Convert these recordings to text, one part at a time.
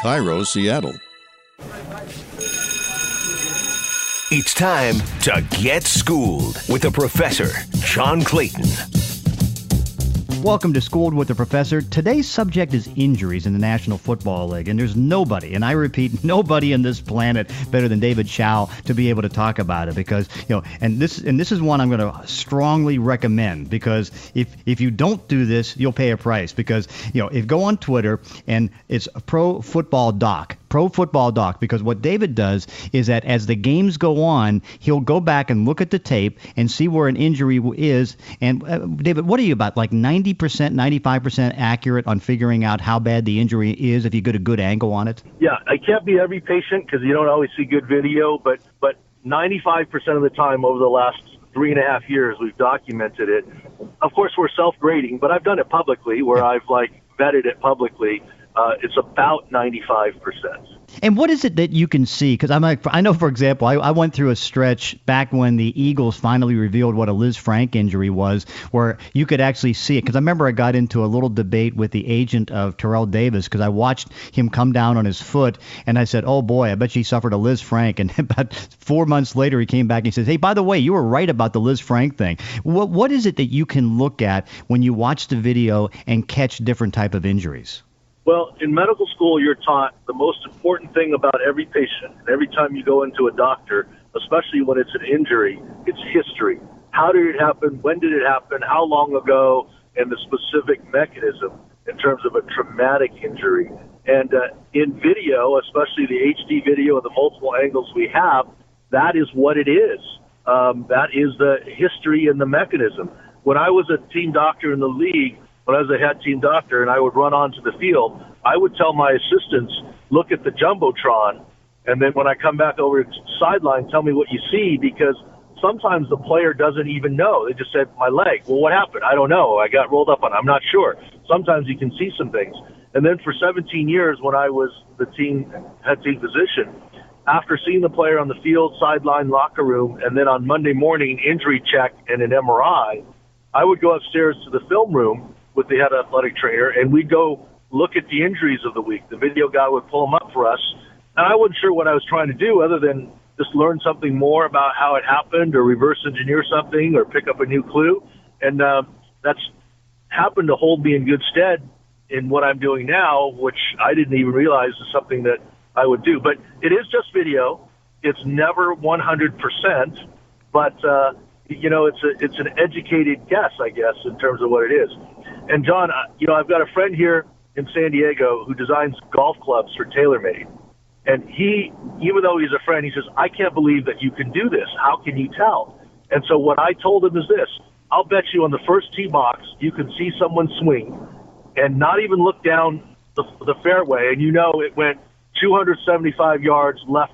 Cairo, Seattle. It's time to get schooled with the professor, John Clayton. Welcome to Schooled with the Professor. Today's subject is injuries in the National Football League, and there's nobody, and I repeat, nobody on this planet better than David Chao to be able to talk about it, because, and this is one I'm going to strongly recommend, because if you don't do this, you'll pay a price, because, if you go on Twitter, and it's Pro Football Doc, because what David does is that as the games go on, he'll go back and look at the tape and see where an injury is. And David, what are you about, like 90%, 95% accurate on figuring out how bad the injury is if you get a good angle on it? Yeah, I can't be every patient because you don't always see good video, but 95% of the time over the last 3.5 years, we've documented it. Of course, we're self-grading, but I've done it publicly where I've vetted it publicly. It's about 95%. And what is it that you can see? Because I know, for example, I went through a stretch back when the Eagles finally revealed what a Liz Frank injury was, where you could actually see it. Because I remember I got into a little debate with the agent of Terrell Davis, because I watched him come down on his foot, and I said, oh boy, I bet she suffered a Liz Frank. And about 4 months later, he came back and he says, hey, by the way, you were right about the Liz Frank thing. What is it that you can look at when you watch the video and catch different type of injuries? Well, in medical school, you're taught the most important thing about every patient. And every time you go into a doctor, especially when it's an injury, it's history. How did it happen? When did it happen? How long ago? And the specific mechanism in terms of a traumatic injury. And in video, especially the HD video and the multiple angles we have, that is what it is. That is the history and the mechanism. When I was a team doctor in the league, when I was a head team doctor and I would run onto the field, I would tell my assistants, look at the Jumbotron, and then when I come back over to the sideline, tell me what you see, because sometimes the player doesn't even know. They just said, my leg. Well, what happened? I don't know. I got rolled up on it. I'm not sure. Sometimes you can see some things. And then for 17 years when I was the head team physician, after seeing the player on the field, sideline, locker room, and then on Monday morning, injury check and an MRI, I would go upstairs to the film room with the head athletic trainer, and we'd go look at the injuries of the week. The video guy would pull them up for us, and I wasn't sure what I was trying to do other than just learn something more about how it happened or reverse engineer something or pick up a new clue. And that's happened to hold me in good stead in what I'm doing now, which I didn't even realize is something that I would do. But it is just video. It's never 100%, but it's an educated guess, I guess, in terms of what it is. And John, I've got a friend here in San Diego who designs golf clubs for TaylorMade. And he, even though he's a friend, he says, I can't believe that you can do this. How can you tell? And so what I told him is this: I'll bet you on the first tee box, you can see someone swing and not even look down the fairway, and it went 275 yards left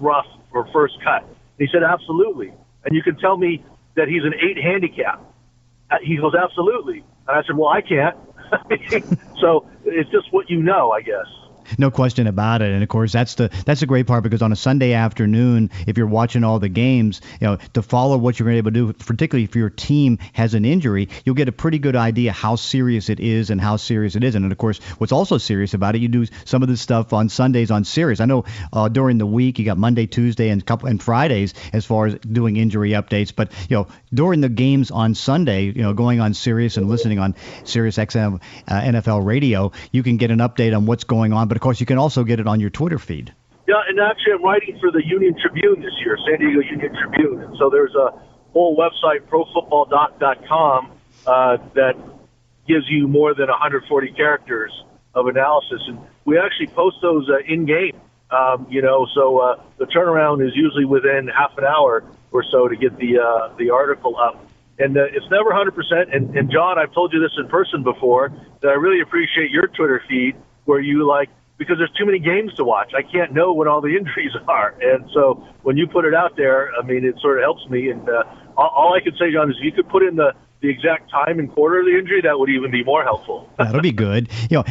rough for first cut. And he said, absolutely. And you can tell me that he's an 8 handicap. He goes, absolutely. And I said, well, I can't. So it's just what you know, I guess. No question about it. And of course, that's the great part, because on a Sunday afternoon, if you're watching all the games, to follow what you're able to do, particularly if your team has an injury, you'll get a pretty good idea how serious it is and how serious it isn't. And of course, what's also serious about it, you do some of this stuff on Sundays on Sirius. I know during the week you got Monday, Tuesday, and Fridays as far as doing injury updates. But during the games on Sunday, going on Sirius and listening on Sirius XM NFL radio, you can get an update on what's going on. But of course, you can also get it on your Twitter feed. Yeah, and actually I'm writing for the Union Tribune this year, San Diego Union Tribune. And so there's a whole website, profootballdoc.com, that gives you more than 140 characters of analysis. And we actually post those in-game, so the turnaround is usually within half an hour or so to get the article up. And it's never 100%. And John, I've told you this in person before, that I really appreciate your Twitter feed where you because there's too many games to watch. I can't know what all the injuries are. And so when you put it out there, I mean, it sort of helps me. And all I can say, John, is if you could put in the exact time and quarter of the injury, that would even be more helpful. That'll be good.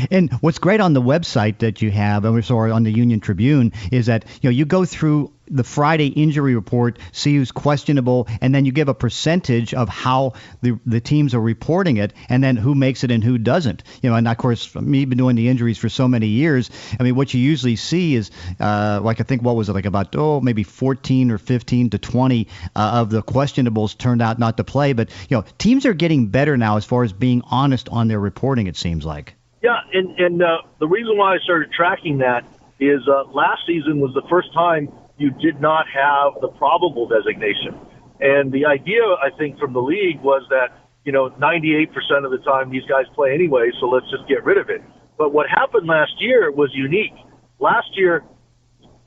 And what's great on the website that you have, and we saw on the Union Tribune, is that, you go through the Friday injury report, see who's questionable, and then you give a percentage of how the teams are reporting it, and then who makes it and who doesn't. And of course, me been doing the injuries for so many years. I mean, what you usually see is like I think what was it like about maybe 14 or 15 to 20 of the questionables turned out not to play. But teams are getting better now as far as being honest on their reporting. It seems like. Yeah, and the reason why I started tracking that is last season was the first time you did not have the probable designation. And the idea, I think, from the league was that, 98% of the time these guys play anyway, so let's just get rid of it. But what happened last year was unique. Last year,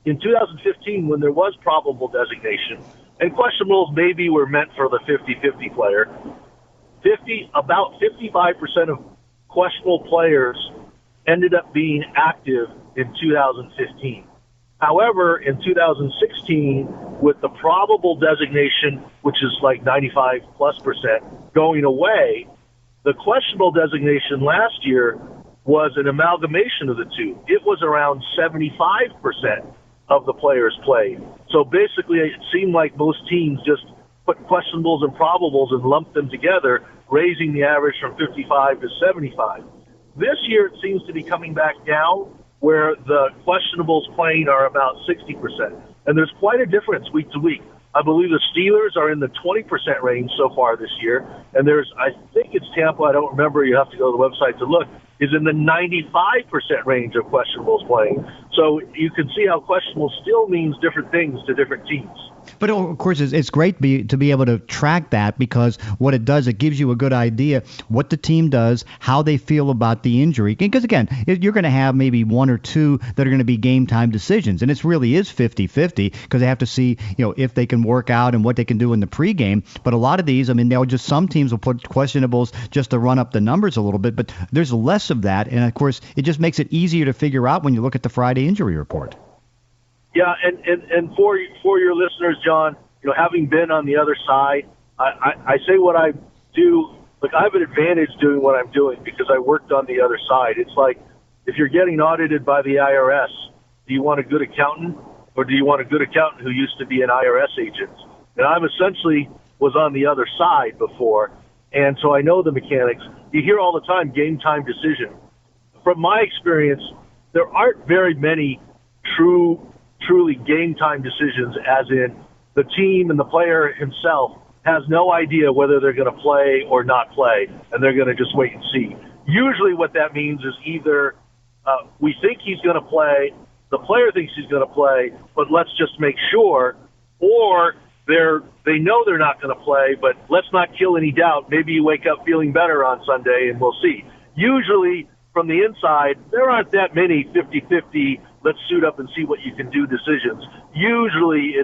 in 2015, when there was probable designation, and questionables maybe were meant for the 50-50 player, about 55% of questionable players ended up being active in 2015. However, in 2016, with the probable designation, which is like 95+% going away, the questionable designation last year was an amalgamation of the two. It was around 75% of the players played. So basically, it seemed like most teams just put questionables and probables and lumped them together, raising the average from 55 to 75. This year, it seems to be coming back down, where the questionables playing are about 60%. And there's quite a difference week to week. I believe the Steelers are in the 20% range so far this year. And I think it's Tampa, I don't remember, you have to go to the website to look, is in the 95% range of questionables playing. So you can see how questionable still means different things to different teams. But of course, it's great to be able to track that, because what it does, it gives you a good idea what the team does, how they feel about the injury. Because again, you're going to have maybe one or two that are going to be game time decisions, and it really is 50-50 because they have to see if they can work out and what they can do in the pregame. But a lot of these, I mean, some teams will put questionables just to run up the numbers a little bit, but there's less of that, and of course, it just makes it easier to figure out when you look at the Friday injury report. Yeah, and for your listeners, John, having been on the other side, I say what I do. Look, I have an advantage doing what I'm doing because I worked on the other side. It's like if you're getting audited by the IRS, do you want a good accountant or do you want a good accountant who used to be an IRS agent? And I'm essentially was on the other side before, and so I know the mechanics. You hear all the time game time decision. From my experience, there aren't very many truly game time decisions, as in the team and the player himself has no idea whether they're going to play or not play, and they're going to just wait and see. Usually what that means is either we think he's going to play, the player thinks he's going to play, but let's just make sure, or they know they're not going to play, but let's not kill any doubt. Maybe you wake up feeling better on Sunday, and we'll see. Usually from the inside, there aren't that many 50-50, let's suit up and see what you can do decisions. Usually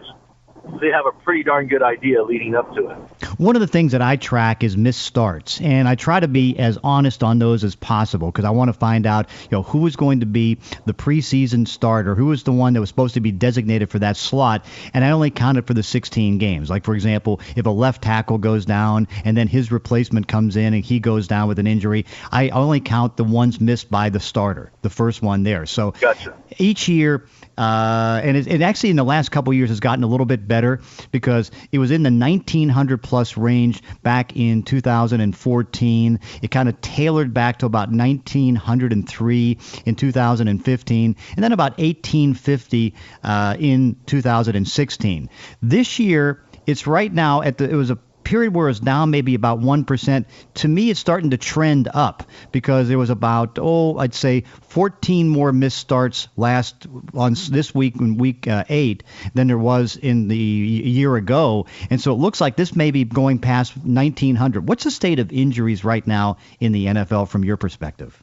they have a pretty darn good idea leading up to it. One of the things that I track is missed starts, and I try to be as honest on those as possible because I want to find out, who is going to be the preseason starter, who is the one that was supposed to be designated for that slot, and I only count it for the 16 games. Like, for example, if a left tackle goes down and then his replacement comes in and he goes down with an injury, I only count the ones missed by the starter, the first one there. So gotcha. Each year, and it actually in the last couple of years has gotten a little bit better because it was in the 1,900 plus range back in 2014. It kind of tailored back to about 1,903 in 2015, and then about 1,850 in 2016. This year, it's right now it was a period where it's down maybe about 1%. To me, it's starting to trend up because there was about, I'd say 14 more missed starts on this week in week 8 than there was in the year ago. And so it looks like this may be going past 1,900. What's the state of injuries right now in the NFL from your perspective?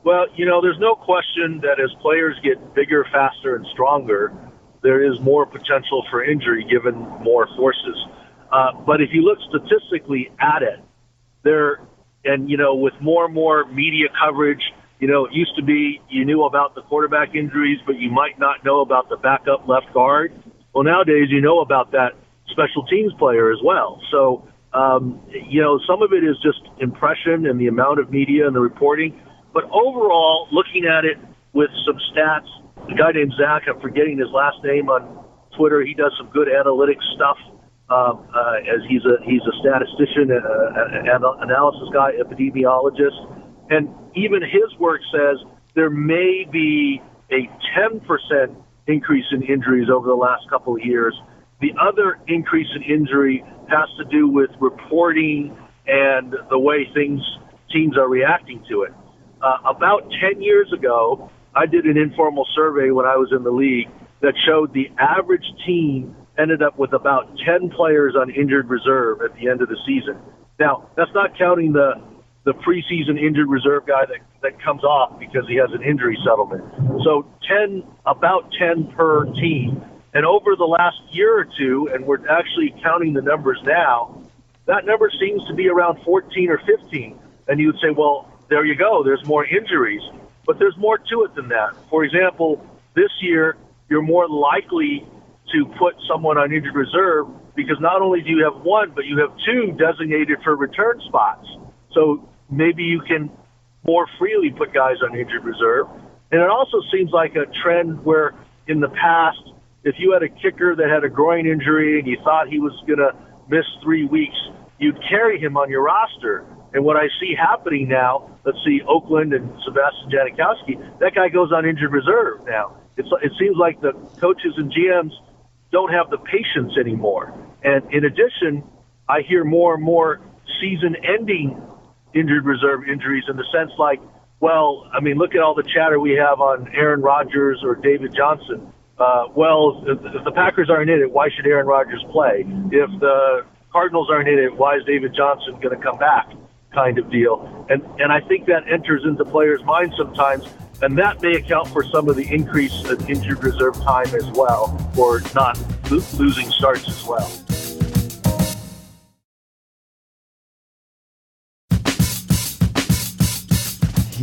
Well, there's no question that as players get bigger, faster, and stronger, there is more potential for injury given more forces. But if you look statistically at it, with more and more media coverage, it used to be you knew about the quarterback injuries, but you might not know about the backup left guard. Well, nowadays you know about that special teams player as well. So, some of it is just impression and the amount of media and the reporting. But overall, looking at it with some stats, a guy named Zach, I'm forgetting his last name on Twitter. He does some good analytics stuff as he's a statistician, an analysis guy, epidemiologist. And even his work says there may be a 10% increase in injuries over the last couple of years. The other increase in injury has to do with reporting and the way teams are reacting to it. About 10 years ago, I did an informal survey when I was in the league that showed the average team ended up with about 10 players on injured reserve at the end of the season. Now, that's not counting the preseason injured reserve guy that comes off because he has an injury settlement. So about 10 per team. And over the last year or two, and we're actually counting the numbers now, that number seems to be around 14 or 15. And you would say, well, there you go, there's more injuries. But there's more to it than that. For example, this year, you're more likely to put someone on injured reserve because not only do you have one, but you have two designated for return spots. So maybe you can more freely put guys on injured reserve. And it also seems like a trend where in the past, if you had a kicker that had a groin injury and you thought he was going to miss 3 weeks, you'd carry him on your roster. And what I see happening now, let's see, Oakland and Sebastian Janikowski, that guy goes on injured reserve now. It seems like the coaches and GMs don't have the patience anymore. And in addition, I hear more and more season-ending injured reserve injuries in the sense like, well, I mean, look at all the chatter we have on Aaron Rodgers or David Johnson. Well, if the Packers aren't in it, why should Aaron Rodgers play? If the Cardinals aren't in it, why is David Johnson going to come back? Kind of deal. And I think that enters into players' minds sometimes, and that may account for some of the increase in injured reserve time as well, or not losing starts as well.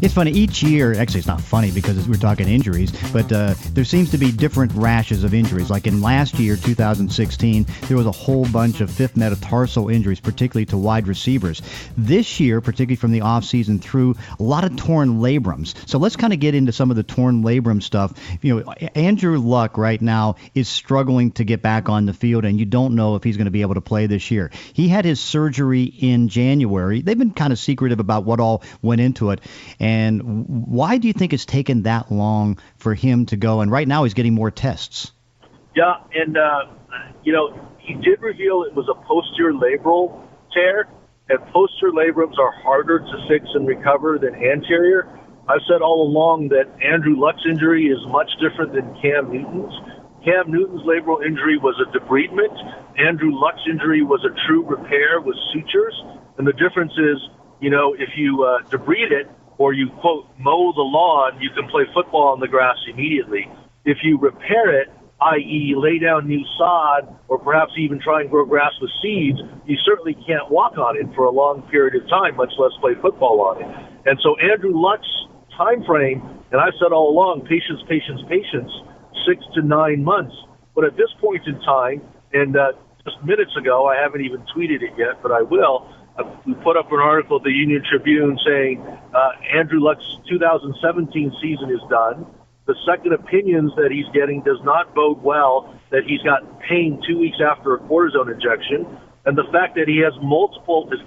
It's funny, each year, actually it's not funny because we're talking injuries, but there seems to be different rashes of injuries. Like in last year, 2016, there was a whole bunch of fifth metatarsal injuries, particularly to wide receivers. This year, particularly from the offseason through, a lot of torn labrums. So let's kind of get into some of the torn labrum stuff. You know, Andrew Luck right now is struggling to get back on the field, and you don't know if he's going to be able to play this year. He had his surgery in January. They've been kind of secretive about what all went into it. And why do you think it's taken that long for him to go? And right now he's getting more tests. Yeah, and, he did reveal it was a posterior labral tear, and posterior labrums are harder to fix and recover than anterior. I've said all along that Andrew Luck's injury is much different than Cam Newton's. Cam Newton's labral injury was a debridement. Andrew Luck's injury was a true repair with sutures. And the difference is, if you debride it, or you, quote, mow the lawn, you can play football on the grass immediately. If you repair it, i.e. lay down new sod, or perhaps even try and grow grass with seeds, you certainly can't walk on it for a long period of time, much less play football on it. And so Andrew Luck's time frame, and I've said all along, patience, 6 to 9 months. But at this point in time, and just minutes ago, I haven't even tweeted it yet, but I will, we put up an article at the Union Tribune saying Andrew Luck's 2017 season is done. The second opinions that he's getting does not bode well, that he's got pain 2 weeks after a cortisone injection. And the fact that he is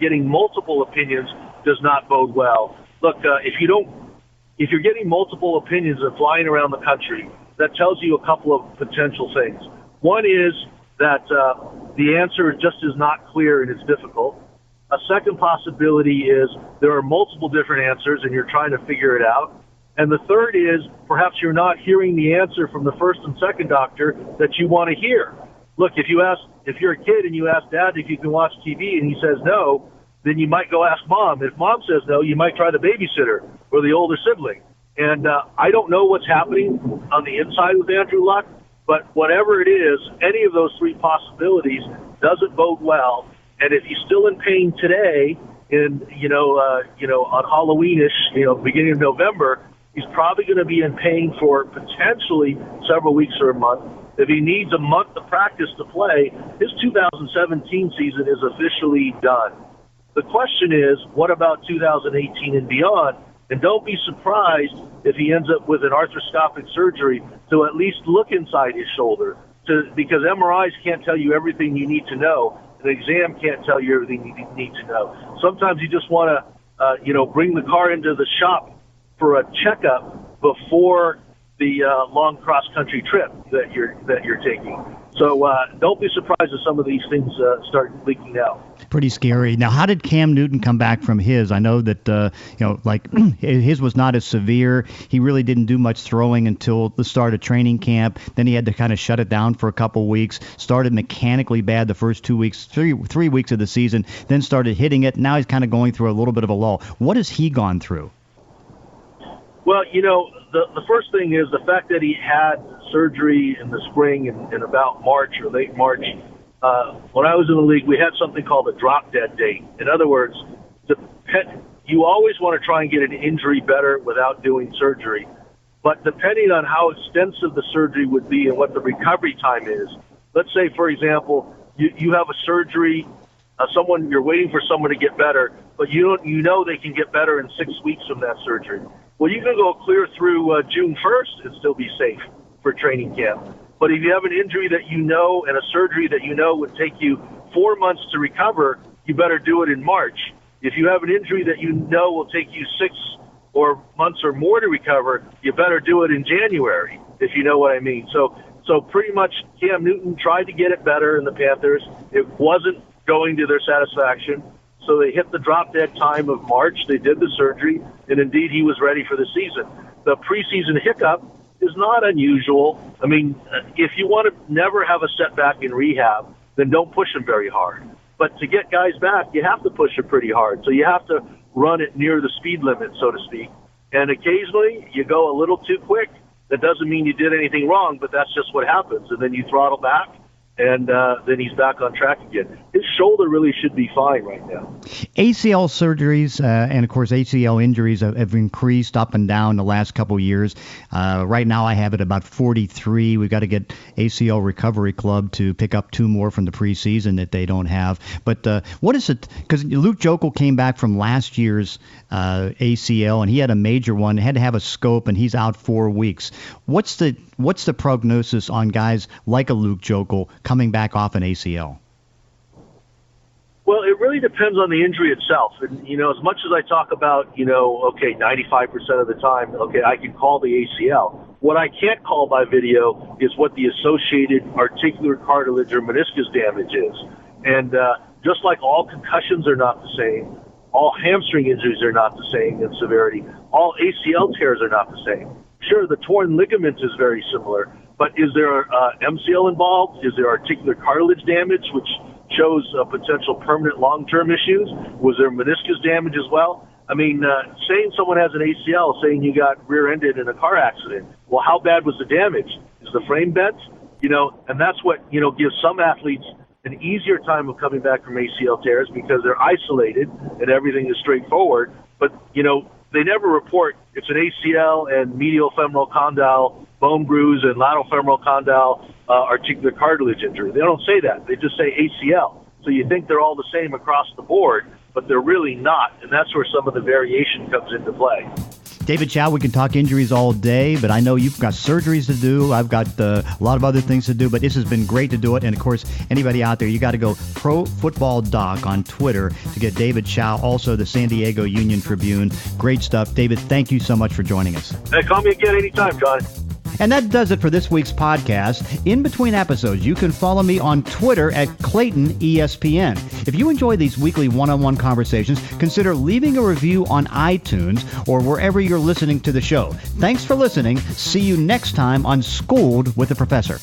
getting multiple opinions does not bode well. Look, if you're getting multiple opinions and flying around the country, that tells you a couple of potential things. One is that the answer just is not clear and it's difficult. A second possibility is there are multiple different answers and you're trying to figure it out. And the third is perhaps you're not hearing the answer from the first and second doctor that you want to hear. Look, if you're a kid and you ask dad if you can watch TV and he says no, then you might go ask mom. If mom says no, you might try the babysitter or the older sibling. And I don't know what's happening on the inside with Andrew Luck, but whatever it is, any of those three possibilities doesn't bode well. And if he's still in pain today, on Halloweenish, beginning of November, he's probably going to be in pain for potentially several weeks or a month. If he needs a month of practice to play, his 2017 season is officially done. The question is, what about 2018 and beyond? And don't be surprised if he ends up with an arthroscopic surgery to at least look inside his shoulder. because MRIs can't tell you everything you need to know. An exam can't tell you everything you need to know. Sometimes you just want to, bring the car into the shop for a checkup before the long cross-country trip that you're taking. So don't be surprised if some of these things start leaking out. Pretty scary. Now, how did Cam Newton come back from his? I know that, his was not as severe. He really didn't do much throwing until the start of training camp. Then he had to kind of shut it down for a couple weeks. Started mechanically bad the first 2 weeks, three weeks of the season, then started hitting it. Now he's kind of going through a little bit of a lull. What has he gone through? Well, the first thing is the fact that he had surgery in the spring in about March or late March. When I was in the league, we had something called a drop-dead date. In other words, you always want to try and get an injury better without doing surgery. But depending on how extensive the surgery would be and what the recovery time is, let's say, for example, you have a surgery, you're waiting for someone to get better, but you know they can get better in 6 weeks from that surgery. Well, you can go clear through June 1st and still be safe for training camp. But if you have an injury that you know and a surgery that you know would take you 4 months to recover, you better do it in March. If you have an injury that you know will take you 6 months or more to recover, you better do it in January, if you know what I mean. So pretty much Cam Newton tried to get it better in the Panthers. It wasn't going to their satisfaction. So they hit the drop-dead time of March. They did the surgery, and indeed he was ready for the season. The preseason hiccup is not unusual. I mean, if you want to never have a setback in rehab, then don't push them very hard. But to get guys back, you have to push it pretty hard. So you have to run it near the speed limit, so to speak. And occasionally you go a little too quick. That doesn't mean you did anything wrong, but that's just what happens. And then you throttle back, and then he's back on track again. His shoulder really should be fine right now. ACL surgeries and, of course, ACL injuries have increased up and down the last couple of years. Right now I have it about 43. We've got to get ACL Recovery Club to pick up 2 more from the preseason that they don't have. But what is it? Because Luke Joeckel came back from last year's ACL, and he had a major one. Had to have a scope, and he's out 4 weeks. What's the prognosis on guys like a Luke Joeckel coming back off an ACL? Well, it really depends on the injury itself. And, as much as I talk about, 95% of the time, I can call the ACL. What I can't call by video is what the associated articular cartilage or meniscus damage is. And just like all concussions are not the same, all hamstring injuries are not the same in severity, all ACL tears are not the same. Sure, the torn ligament is very similar, but is there MCL involved? Is there articular cartilage damage, which shows potential permanent long-term issues? Was there meniscus damage as well? I mean, saying someone has an ACL, saying you got rear-ended in a car accident, well, how bad was the damage? Is the frame bent? And that's what, gives some athletes an easier time of coming back from ACL tears because they're isolated and everything is straightforward. But, they never report it's an ACL and medial femoral condyle bone bruise and lateral femoral condyle articular cartilage injury. They don't say that. They just say ACL. So you think they're all the same across the board, but they're really not. And that's where some of the variation comes into play. David Chao, we can talk injuries all day, but I know you've got surgeries to do. I've got a lot of other things to do, but this has been great to do it. And, of course, anybody out there, you got to go Pro Football Doc on Twitter to get David Chao, also the San Diego Union Tribune. Great stuff. David, thank you so much for joining us. Hey, call me again anytime, John. And that does it for this week's podcast. In between episodes, you can follow me on Twitter at Clayton ESPN. If you enjoy these weekly one-on-one conversations, consider leaving a review on iTunes or wherever you're listening to the show. Thanks for listening. See you next time on Schooled with the Professor.